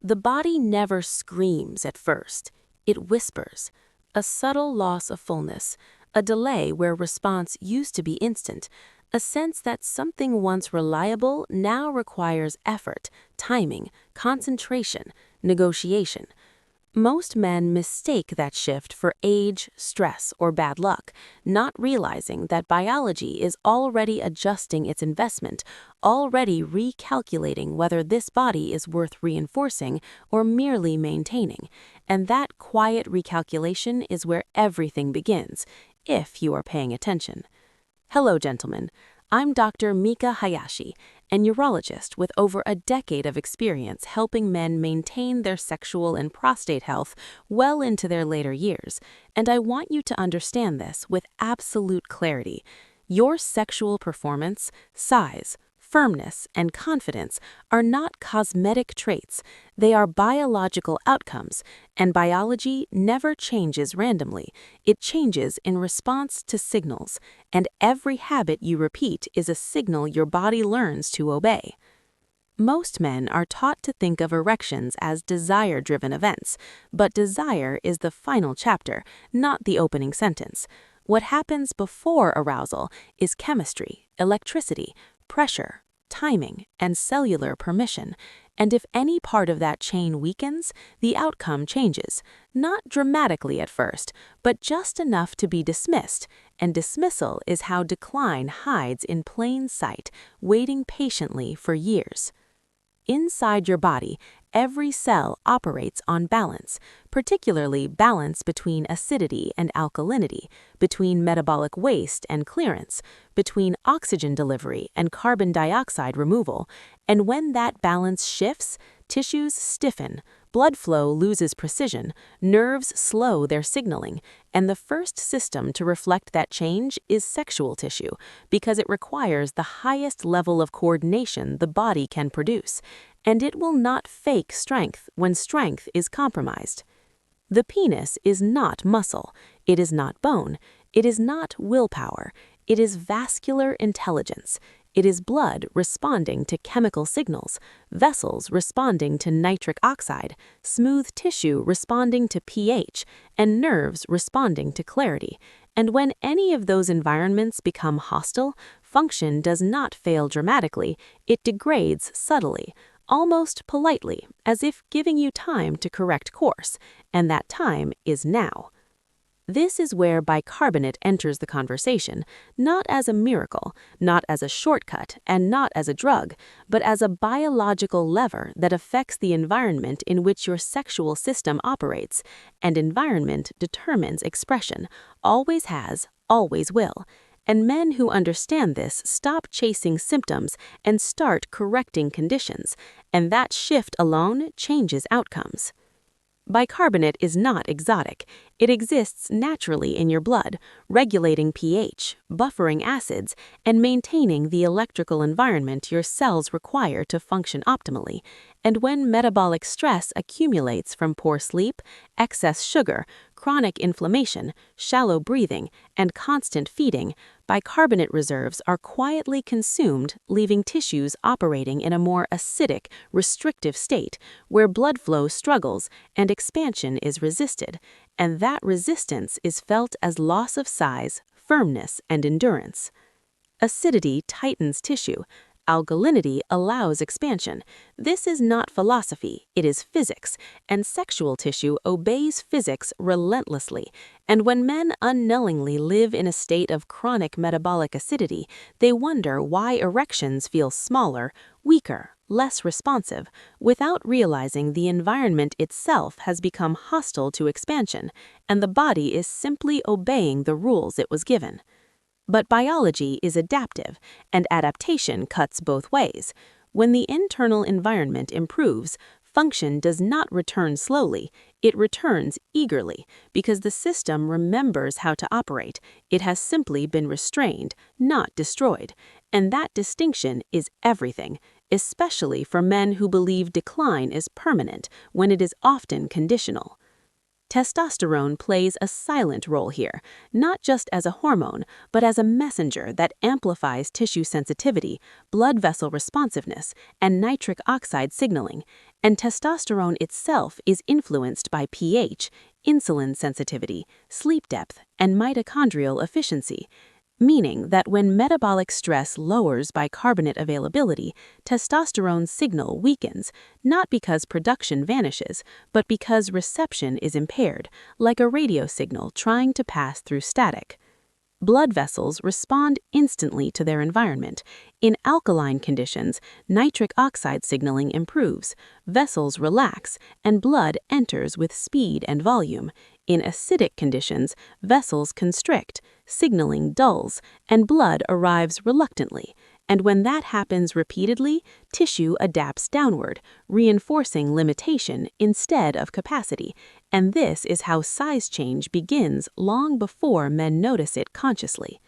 The body never screams at first. It whispers. A subtle loss of fullness, a delay where response used to be instant, a sense that something once reliable now requires effort, timing, concentration, negotiation. Most men mistake that shift for age, stress, or bad luck, not realizing that biology is already adjusting its investment, already recalculating whether this body is worth reinforcing or merely maintaining. And that quiet recalculation is where everything begins, if you are paying attention. Hello, gentlemen. I'm Dr. Mika Hayashi, an urologist with over a decade of experience helping men maintain their sexual and prostate health well into their later years, and I want you to understand this with absolute clarity. Your sexual performance, size, firmness, and confidence are not cosmetic traits, they are biological outcomes, and biology never changes randomly. It changes in response to signals, and every habit you repeat is a signal your body learns to obey. Most men are taught to think of erections as desire-driven events, but desire is the final chapter, not the opening sentence. What happens before arousal is chemistry, electricity, pressure, timing, and cellular permission, and if any part of that chain weakens, the outcome changes, not dramatically at first, but just enough to be dismissed, and dismissal is how decline hides in plain sight, waiting patiently for years. Inside your body, every cell operates on balance, particularly balance between acidity and alkalinity, between metabolic waste and clearance, between oxygen delivery and carbon dioxide removal, and when that balance shifts, tissues stiffen, blood flow loses precision, nerves slow their signaling, and the first system to reflect that change is sexual tissue, because it requires the highest level of coordination the body can produce, and it will not fake strength when strength is compromised. The penis is not muscle, it is not bone, it is not willpower, it is vascular intelligence. It is blood responding to chemical signals, vessels responding to nitric oxide, smooth tissue responding to pH, and nerves responding to clarity. And when any of those environments become hostile, function does not fail dramatically, it degrades subtly, almost politely, as if giving you time to correct course, and that time is now. This is where bicarbonate enters the conversation, not as a miracle, not as a shortcut, and not as a drug, but as a biological lever that affects the environment in which your sexual system operates, and environment determines expression, always has, always will. And men who understand this stop chasing symptoms and start correcting conditions, and that shift alone changes outcomes. Bicarbonate is not exotic. It exists naturally in your blood, regulating pH, buffering acids, and maintaining the electrical environment your cells require to function optimally. And when metabolic stress accumulates from poor sleep, excess sugar, chronic inflammation, shallow breathing, and constant feeding, bicarbonate reserves are quietly consumed, leaving tissues operating in a more acidic, restrictive state, where blood flow struggles and expansion is resisted, and that resistance is felt as loss of size, firmness, and endurance. Acidity tightens tissue. Alkalinity allows expansion. This is not philosophy, it is physics, and sexual tissue obeys physics relentlessly. And when men unknowingly live in a state of chronic metabolic acidity, they wonder why erections feel smaller, weaker, less responsive, without realizing the environment itself has become hostile to expansion, and the body is simply obeying the rules it was given. But biology is adaptive, and adaptation cuts both ways. When the internal environment improves, function does not return slowly, it returns eagerly, because the system remembers how to operate. It has simply been restrained, not destroyed. And that distinction is everything, especially for men who believe decline is permanent when it is often conditional. Testosterone plays a silent role here, not just as a hormone, but as a messenger that amplifies tissue sensitivity, blood vessel responsiveness, and nitric oxide signaling, And testosterone itself is influenced by pH, insulin sensitivity, sleep depth, and mitochondrial efficiency, meaning that when metabolic stress lowers bicarbonate availability, testosterone's signal weakens, not because production vanishes, but because reception is impaired, like a radio signal trying to pass through static. Blood vessels respond instantly to their environment. In alkaline conditions, nitric oxide signaling improves, vessels relax, and blood enters with speed and volume. In acidic conditions, vessels constrict, signaling dulls, and blood arrives reluctantly. And when that happens repeatedly, tissue adapts downward, reinforcing limitation instead of capacity. And this is how size change begins long before men notice it consciously.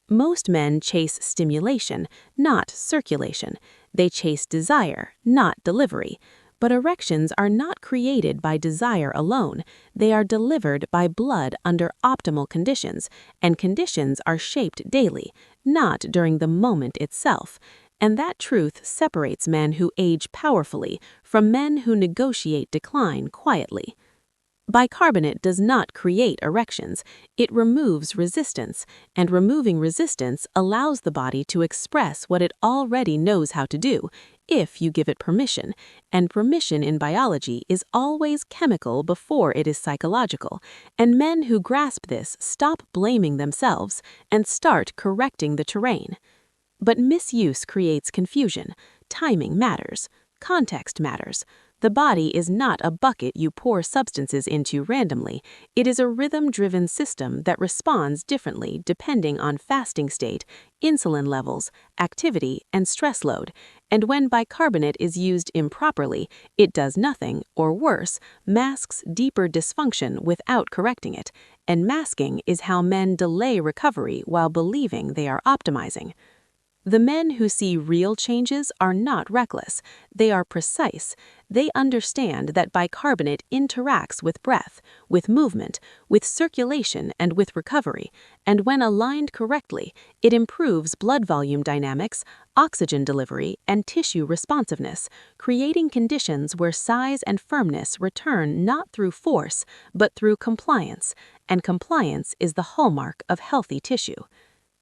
Most men chase stimulation, not circulation. They chase desire, not delivery. But erections are not created by desire alone. They are delivered by blood under optimal conditions, and conditions are shaped daily, not during the moment itself. And that truth separates men who age powerfully from men who negotiate decline quietly. Bicarbonate does not create erections, it removes resistance, and removing resistance allows the body to express what it already knows how to do, if you give it permission, and permission in biology is always chemical before it is psychological, and men who grasp this stop blaming themselves and start correcting the terrain. But misuse creates confusion. Timing matters. Context matters. The body is not a bucket you pour substances into randomly. It is a rhythm-driven system that responds differently depending on fasting state, insulin levels, activity, and stress load. And when bicarbonate is used improperly, it does nothing, or worse, masks deeper dysfunction without correcting it. And masking is how men delay recovery while believing they are optimizing. The men who see real changes are not reckless. They are precise. They understand that bicarbonate interacts with breath, with movement, with circulation, and with recovery, and when aligned correctly, it improves blood volume dynamics, oxygen delivery, and tissue responsiveness, creating conditions where size and firmness return not through force, but through compliance, and compliance is the hallmark of healthy tissue.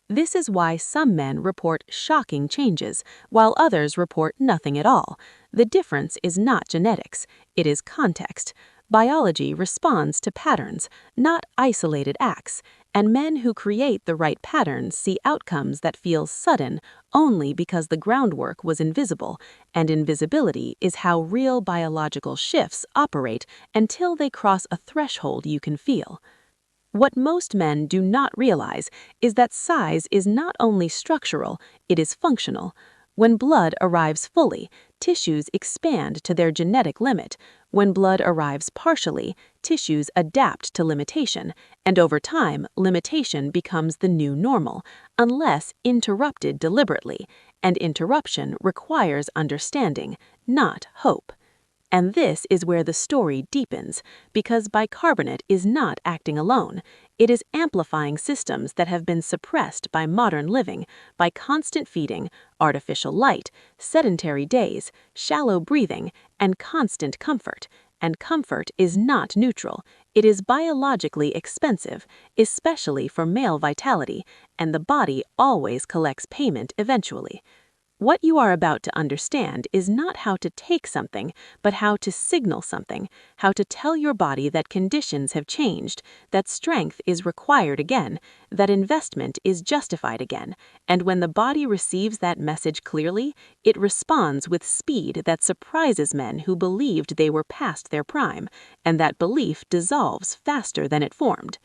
This is why some men report shocking changes, while others report nothing at all. The difference is not genetics, it is context. Biology responds to patterns, not isolated acts, and men who create the right patterns see outcomes that feel sudden only because the groundwork was invisible, and invisibility is how real biological shifts operate until they cross a threshold you can feel. What most men do not realize is that size is not only structural, it is functional. When blood arrives fully, tissues expand to their genetic limit. When blood arrives partially, tissues adapt to limitation, and over time, limitation becomes the new normal, unless interrupted deliberately, and interruption requires understanding, not hope. And this is where the story deepens, because bicarbonate is not acting alone. It is amplifying systems that have been suppressed by modern living, by constant feeding, artificial light, sedentary days, shallow breathing, and constant comfort. And comfort is not neutral. It is biologically expensive, especially for male vitality, and the body always collects payment eventually. What you are about to understand is not how to take something, but how to signal something, how to tell your body that conditions have changed, that strength is required again, that investment is justified again, and when the body receives that message clearly, it responds with speed that surprises men who believed they were past their prime, and that belief dissolves faster than it formed.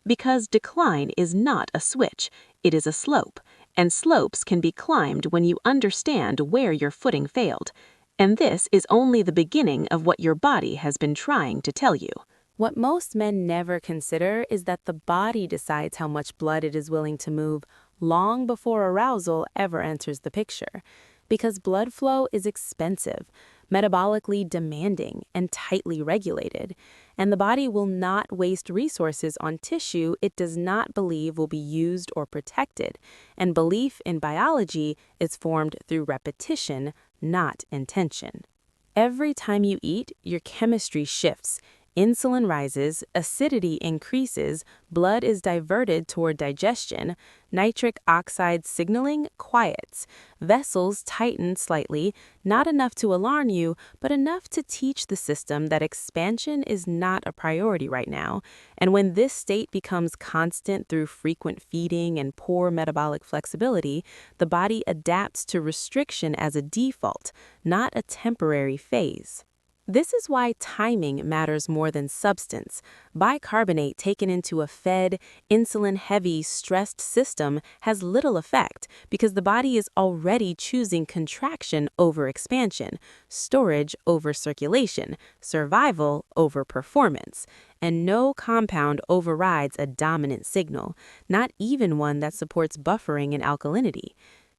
Because decline is not a switch, it is a slope. And slopes can be climbed when you understand where your footing failed. And this is only the beginning of what your body has been trying to tell you. What most men never consider is that the body decides how much blood it is willing to move long before arousal ever enters the picture. Because blood flow is expensive, metabolically demanding, and tightly regulated, and the body will not waste resources on tissue it does not believe will be used or protected, and belief in biology is formed through repetition, not intention. Every time you eat, your chemistry shifts. Insulin rises, acidity increases, blood is diverted toward digestion, nitric oxide signaling quiets, vessels tighten slightly, not enough to alarm you, but enough to teach the system that expansion is not a priority right now. And when this state becomes constant through frequent feeding and poor metabolic flexibility, the body adapts to restriction as a default, not a temporary phase. This is why timing matters more than substance. Bicarbonate taken into a fed, insulin-heavy, stressed system has little effect because the body is already choosing contraction over expansion, storage over circulation, survival over performance. And no compound overrides a dominant signal, not even one that supports buffering and alkalinity.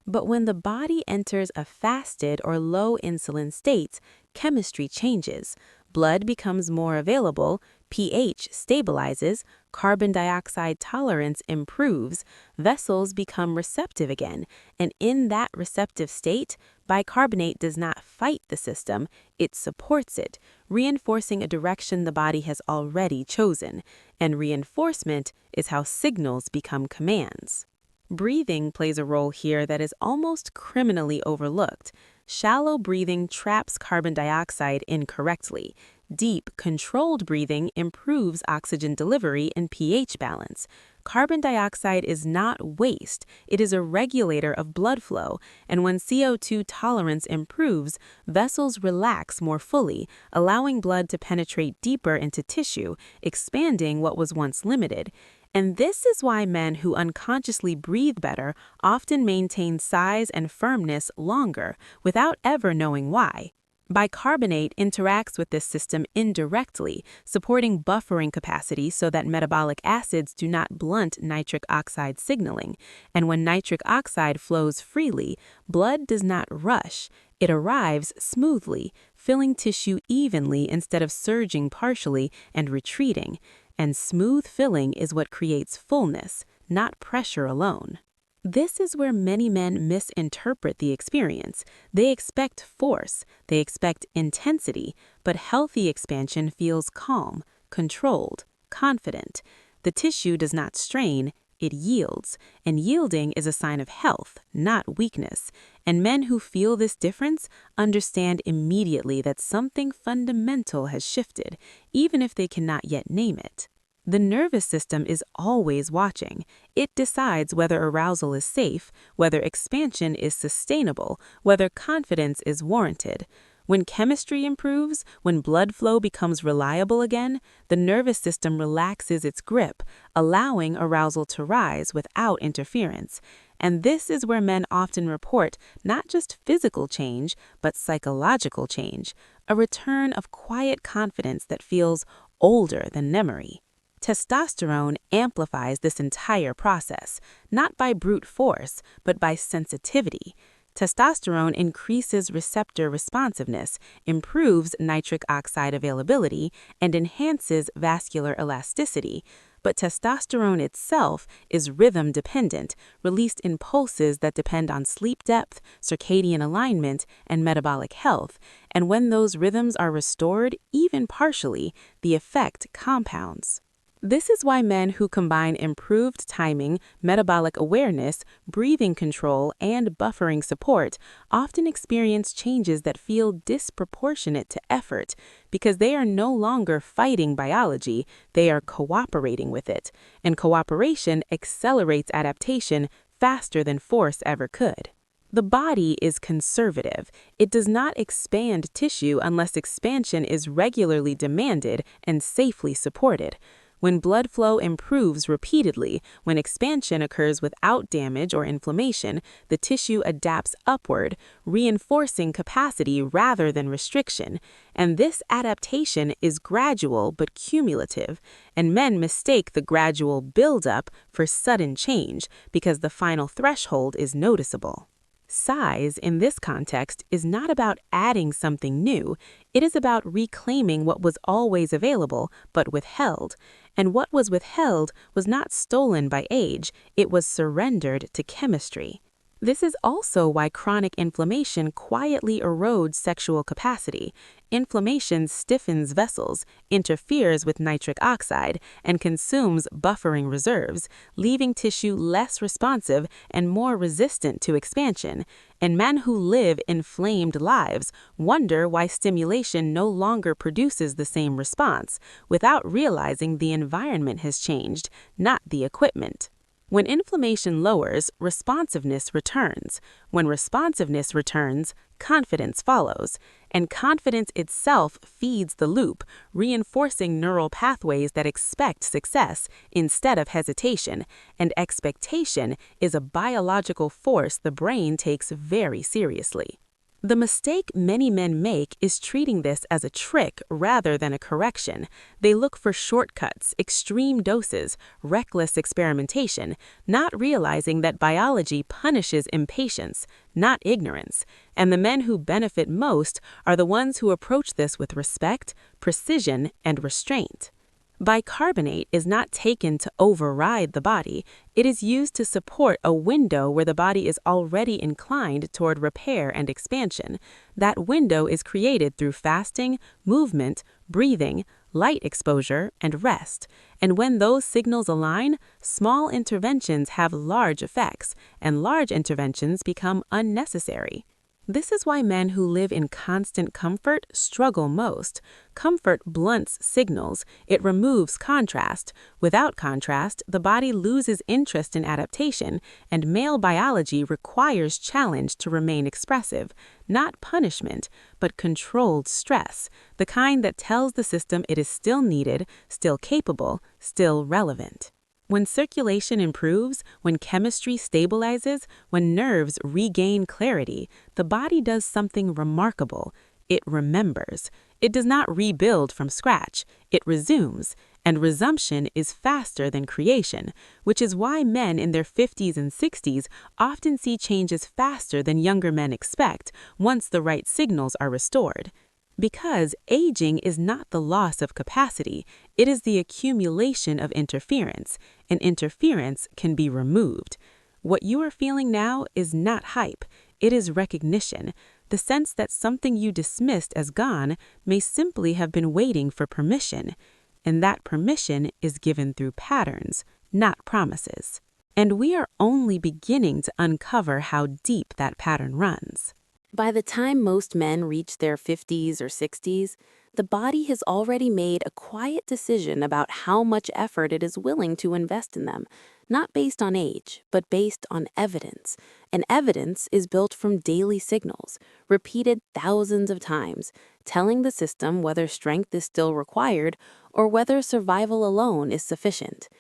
But when the body enters a fasted or low insulin state, chemistry changes. Blood becomes more available, pH stabilizes, carbon dioxide tolerance improves, vessels become receptive again, and in that receptive state, bicarbonate does not fight the system, it supports it, reinforcing a direction the body has already chosen. And reinforcement is how signals become commands. Breathing plays a role here that is almost criminally overlooked. Shallow breathing traps carbon dioxide incorrectly. Deep, controlled breathing improves oxygen delivery and pH balance. Carbon dioxide is not waste, it is a regulator of blood flow, and when CO2 tolerance improves, vessels relax more fully, allowing blood to penetrate deeper into tissue, expanding what was once limited. And this is why men who unconsciously breathe better often maintain size and firmness longer without ever knowing why. Bicarbonate interacts with this system indirectly, supporting buffering capacity so that metabolic acids do not blunt nitric oxide signaling. And when nitric oxide flows freely, blood does not rush. It arrives smoothly, filling tissue evenly instead of surging partially and retreating. And smooth filling is what creates fullness, not pressure alone. This is where many men misinterpret the experience. They expect force, they expect intensity, but healthy expansion feels calm, controlled, confident. The tissue does not strain, it yields, and yielding is a sign of health, not weakness. And men who feel this difference understand immediately that something fundamental has shifted, even if they cannot yet name it. The nervous system is always watching. It decides whether arousal is safe, whether expansion is sustainable, whether confidence is warranted. When chemistry improves, when blood flow becomes reliable again, the nervous system relaxes its grip, allowing arousal to rise without interference. And this is where men often report not just physical change, but psychological change, a return of quiet confidence that feels older than memory. Testosterone amplifies this entire process, not by brute force, but by sensitivity. Testosterone increases receptor responsiveness, improves nitric oxide availability, and enhances vascular elasticity. But testosterone itself is rhythm-dependent, released in pulses that depend on sleep depth, circadian alignment, and metabolic health. And when those rhythms are restored, even partially, the effect compounds. This is why men who combine improved timing, metabolic awareness, breathing control, and buffering support often experience changes that feel disproportionate to effort because they are no longer fighting biology, they are cooperating with it. And cooperation accelerates adaptation faster than force ever could. The body is conservative. It does not expand tissue unless expansion is regularly demanded and safely supported. When blood flow improves repeatedly, when expansion occurs without damage or inflammation, the tissue adapts upward, reinforcing capacity rather than restriction. And this adaptation is gradual but cumulative, and men mistake the gradual buildup for sudden change because the final threshold is noticeable. Size, in this context, is not about adding something new. It is about reclaiming what was always available but withheld. And what was withheld was not stolen by age, it was surrendered to chemistry. This is also why chronic inflammation quietly erodes sexual capacity. Inflammation stiffens vessels, interferes with nitric oxide, and consumes buffering reserves, leaving tissue less responsive and more resistant to expansion. And men who live inflamed lives wonder why stimulation no longer produces the same response, without realizing the environment has changed, not the equipment. When inflammation lowers, responsiveness returns. When responsiveness returns, confidence follows. And confidence itself feeds the loop, reinforcing neural pathways that expect success instead of hesitation. And expectation is a biological force the brain takes very seriously. The mistake many men make is treating this as a trick rather than a correction. They look for shortcuts, extreme doses, reckless experimentation, not realizing that biology punishes impatience, not ignorance. And the men who benefit most are the ones who approach this with respect, precision, and restraint. Bicarbonate is not taken to override the body. It is used to support a window where the body is already inclined toward repair and expansion. That window is created through fasting, movement, breathing, light exposure, and rest. And when those signals align, small interventions have large effects, and large interventions become unnecessary. This is why men who live in constant comfort struggle most. Comfort blunts signals, it removes contrast. Without contrast, the body loses interest in adaptation, and male biology requires challenge to remain expressive, not punishment, but controlled stress, the kind that tells the system it is still needed, still capable, still relevant. When circulation improves, when chemistry stabilizes, when nerves regain clarity, the body does something remarkable. It remembers. It does not rebuild from scratch. It resumes. And resumption is faster than creation, which is why men in their 50s and 60s often see changes faster than younger men expect once the right signals are restored. Because aging is not the loss of capacity, it is the accumulation of interference, and interference can be removed. What you are feeling now is not hype, it is recognition, the sense that something you dismissed as gone may simply have been waiting for permission, and that permission is given through patterns, not promises. And we are only beginning to uncover how deep that pattern runs. By the time most men reach their 50s or 60s, the body has already made a quiet decision about how much effort it is willing to invest in them, not based on age, but based on evidence. And evidence is built from daily signals, repeated thousands of times, telling the system whether strength is still required or whether survival alone is sufficient.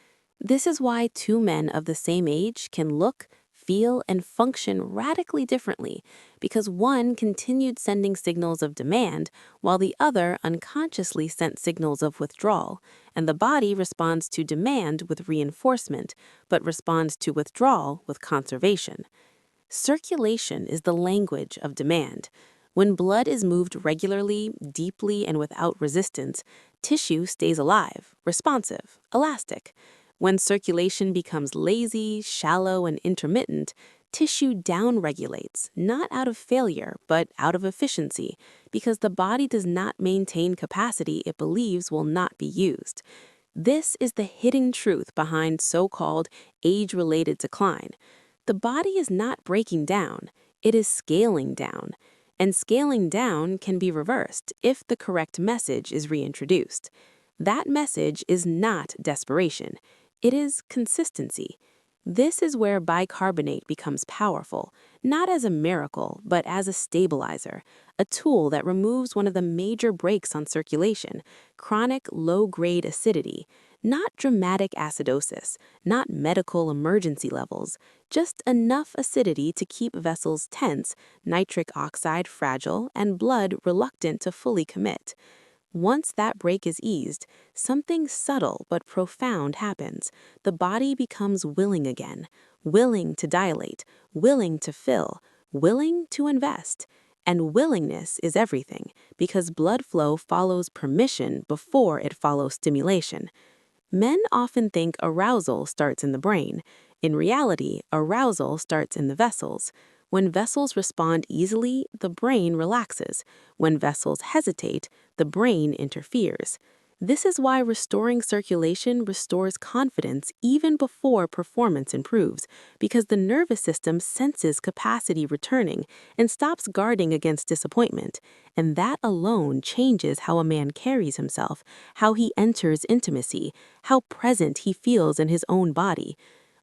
This is why two men of the same age can look, feel, and function radically differently, because one continued sending signals of demand while the other unconsciously sent signals of withdrawal, and the body responds to demand with reinforcement, but responds to withdrawal with conservation. Circulation is the language of demand. When blood is moved regularly, deeply, and without resistance, tissue stays alive, responsive, elastic. When circulation becomes lazy, shallow, and intermittent, tissue downregulates, not out of failure, but out of efficiency, because the body does not maintain capacity it believes will not be used. This is the hidden truth behind so-called age-related decline. The body is not breaking down, it is scaling down. And scaling down can be reversed if the correct message is reintroduced. That message is not desperation. It is consistency. This is where bicarbonate becomes powerful, not as a miracle, but as a stabilizer, a tool that removes one of the major brakes on circulation, chronic low-grade acidity, not dramatic acidosis, not medical emergency levels, just enough acidity to keep vessels tense, nitric oxide fragile, and blood reluctant to fully commit. Once that brake is eased, something subtle but profound happens. The body becomes willing again, willing to dilate, willing to fill, willing to invest. And willingness is everything, because blood flow follows permission before it follows stimulation. Men often think arousal starts in the brain. In reality, arousal starts in the vessels. When vessels respond easily, the brain relaxes. When vessels hesitate, the brain interferes. This is why restoring circulation restores confidence even before performance improves, because the nervous system senses capacity returning and stops guarding against disappointment. And that alone changes how a man carries himself, how he enters intimacy, how present he feels in his own body.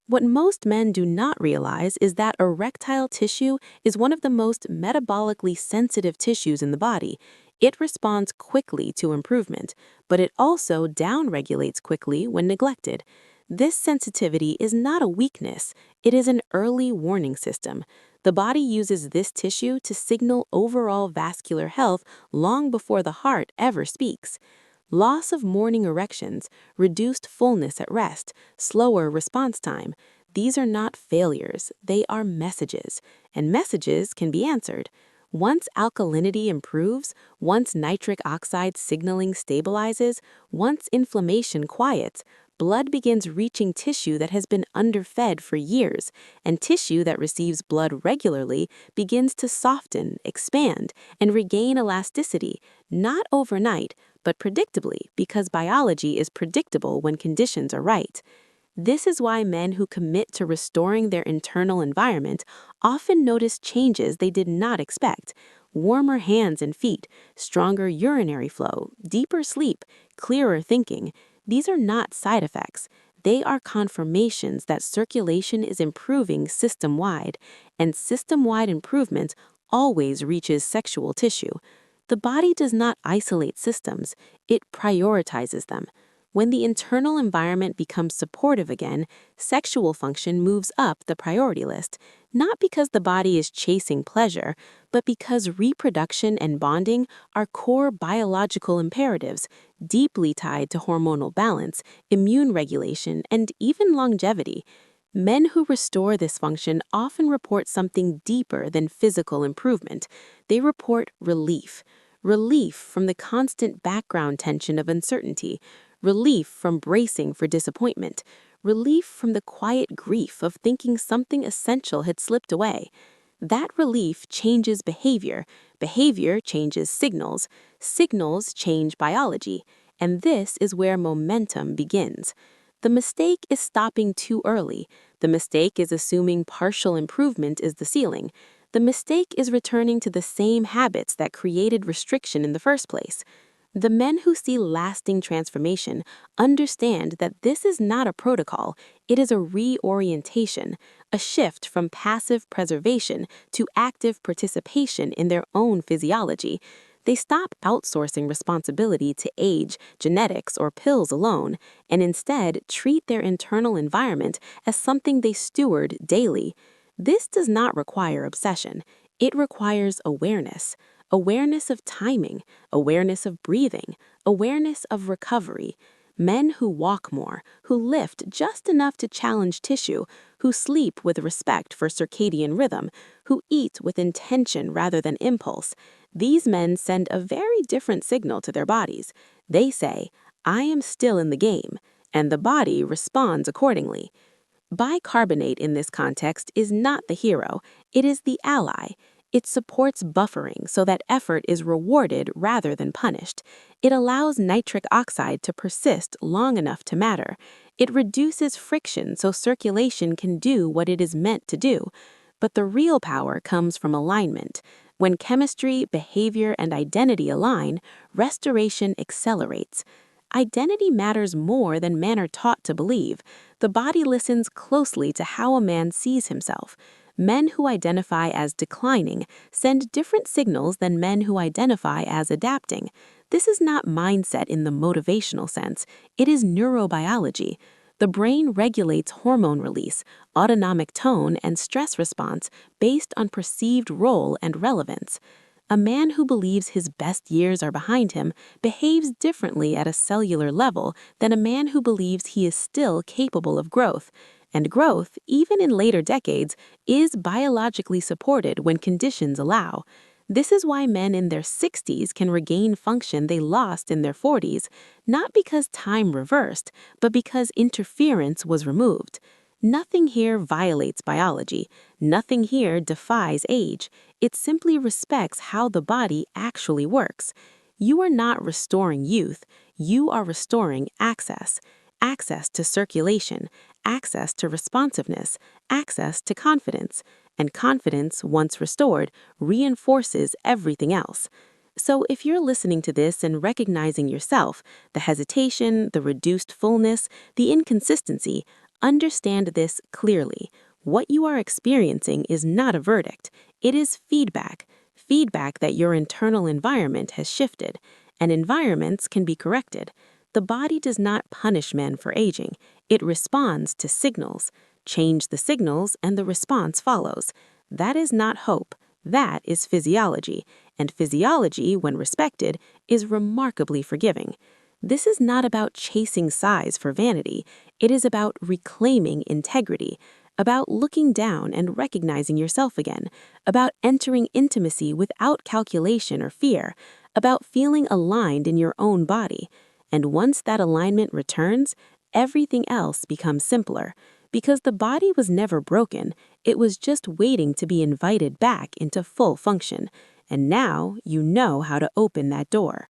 What most men do not realize is that erectile tissue is one of the most metabolically sensitive tissues in the body. It responds quickly to improvement, but it also downregulates quickly when neglected. This sensitivity is not a weakness, it is an early warning system. The body uses this tissue to signal overall vascular health long before the heart ever speaks. Loss of morning erections, reduced fullness at rest, slower response time. These are not failures, they are messages, and messages can be answered. Once alkalinity improves, once nitric oxide signaling stabilizes, once inflammation quiets, blood begins reaching tissue that has been underfed for years, and tissue that receives blood regularly begins to soften, expand, and regain elasticity, not overnight, but predictably, because biology is predictable when conditions are right. This is why men who commit to restoring their internal environment often notice changes they did not expect: warmer hands and feet, stronger urinary flow, deeper sleep, clearer thinking. These are not side effects. They are confirmations that circulation is improving system-wide, and system-wide improvement always reaches sexual tissue. The body does not isolate systems, it prioritizes them. When the internal environment becomes supportive again, sexual function moves up the priority list, not because the body is chasing pleasure, but because reproduction and bonding are core biological imperatives, deeply tied to hormonal balance, immune regulation, and even longevity. Men who restore this function often report something deeper than physical improvement. They report relief. Relief from the constant background tension of uncertainty, relief from bracing for disappointment, relief from the quiet grief of thinking something essential had slipped away. That relief changes behavior, behavior changes signals, signals change biology, and this is where momentum begins. The mistake is stopping too early. The mistake is assuming partial improvement is the ceiling. The mistake is returning to the same habits that created restriction in the first place. The men who see lasting transformation understand that this is not a protocol, it is a reorientation, a shift from passive preservation to active participation in their own physiology. They stop outsourcing responsibility to age, genetics, or pills alone, and instead treat their internal environment as something they steward daily. This does not require obsession. It requires awareness. Awareness of timing, awareness of breathing, awareness of recovery. Men who walk more, who lift just enough to challenge tissue, who sleep with respect for circadian rhythm, who eat with intention rather than impulse. These men send a very different signal to their bodies. They say, "I am still in the game," and the body responds accordingly. Bicarbonate in this context is not the hero, it is the ally. It supports buffering so that effort is rewarded rather than punished. It allows nitric oxide to persist long enough to matter. It reduces friction so circulation can do what it is meant to do. But the real power comes from alignment. When chemistry, behavior, and identity align, restoration accelerates. Identity matters more than men are taught to believe. The body listens closely to how a man sees himself. Men who identify as declining send different signals than men who identify as adapting. This is not mindset in the motivational sense, it is neurobiology. The brain regulates hormone release, autonomic tone, and stress response based on perceived role and relevance. A man who believes his best years are behind him behaves differently at a cellular level than a man who believes he is still capable of growth. And growth, even in later decades, is biologically supported when conditions allow. This is why men in their 60s can regain function they lost in their 40s, not because time reversed, but because interference was removed. Nothing here violates biology. Nothing here defies age. It simply respects how the body actually works. You are not restoring youth. You are restoring access. Access to circulation, access to responsiveness, access to confidence. And confidence, once restored, reinforces everything else. So if you're listening to this and recognizing yourself, the hesitation, the reduced fullness, the inconsistency, understand this clearly. What you are experiencing is not a verdict. It is feedback. Feedback that your internal environment has shifted. And environments can be corrected. The body does not punish men for aging. It responds to signals. Change the signals and the response follows. That is not hope. That is physiology. And physiology, when respected, is remarkably forgiving. This is not about chasing size for vanity. It is about reclaiming integrity, about looking down and recognizing yourself again, about entering intimacy without calculation or fear, about feeling aligned in your own body. And once that alignment returns, everything else becomes simpler. Because the body was never broken, it was just waiting to be invited back into full function. And now you know how to open that door.